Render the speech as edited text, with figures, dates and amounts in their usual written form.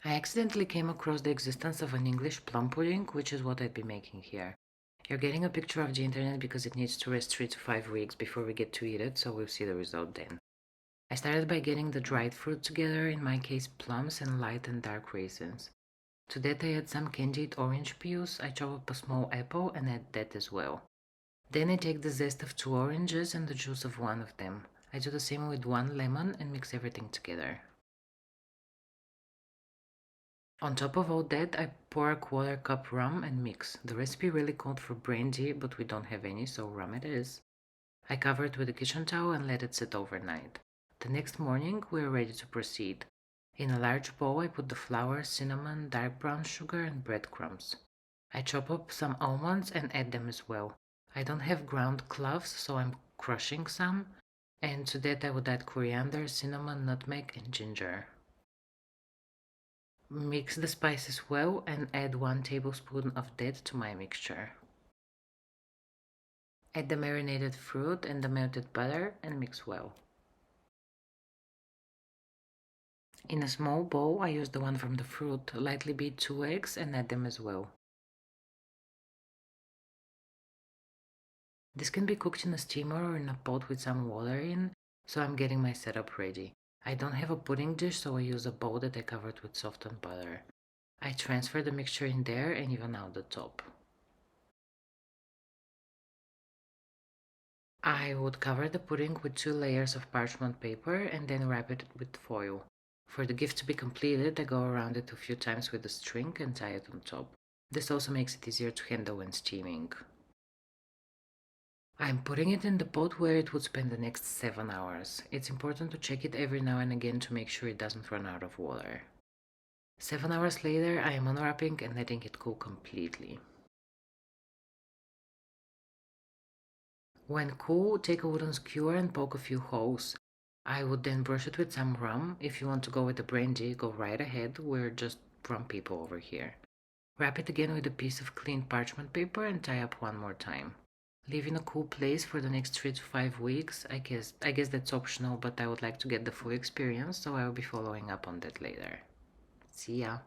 I accidentally came across the existence of an English plum pudding, which is what I'd be making here. You're getting a picture of the internet because it needs to rest 3 to 5 weeks before we get to eat it, so we'll see the result then. I started by getting the dried fruit together, in my case plums and light and dark raisins. To that I add some candied orange peels. I chop up a small apple and add that as well. Then I take the zest of 2 oranges and the juice of one of them. I do the same with 1 lemon and mix everything together. On top of all that, I pour a 1/4 cup rum and mix. The recipe really called for brandy, but we don't have any, so rum it is. I cover it with a kitchen towel and let it sit overnight. The next morning, we are ready to proceed. In a large bowl, I put the flour, cinnamon, dark brown sugar, and breadcrumbs. I chop up some almonds and add them as well. I don't have ground cloves, so I'm crushing some. And to that, I would add coriander, cinnamon, nutmeg, and ginger. Mix the spices well and add 1 tablespoon of that to my mixture. Add the marinated fruit and the melted butter and mix well. In a small bowl, I use the one from the fruit, lightly beat 2 eggs and add them as well. This can be cooked in a steamer or in a pot with some water in, so I'm getting my setup ready. I don't have a pudding dish, so I use a bowl that I covered with softened butter. I transfer the mixture in there and even out the top. I would cover the pudding with 2 layers of parchment paper and then wrap it with foil. For the gift to be completed, I go around it a few times with a string and tie it on top. This also makes it easier to handle when steaming. I'm putting it in the pot where it would spend the next 7 hours. It's important to check it every now and again to make sure it doesn't run out of water. 7 hours later, I am unwrapping and letting it cool completely. When cool, take a wooden skewer and poke a few holes. I would then brush it with some rum. If you want to go with the brandy, go right ahead. We're just rum people over here. Wrap it again with a piece of clean parchment paper and tie up 1 more time. Leave in a cool place for the next 3 to 5 weeks. I guess that's optional, but I would like to get the full experience, so I will be following up on that later. See ya!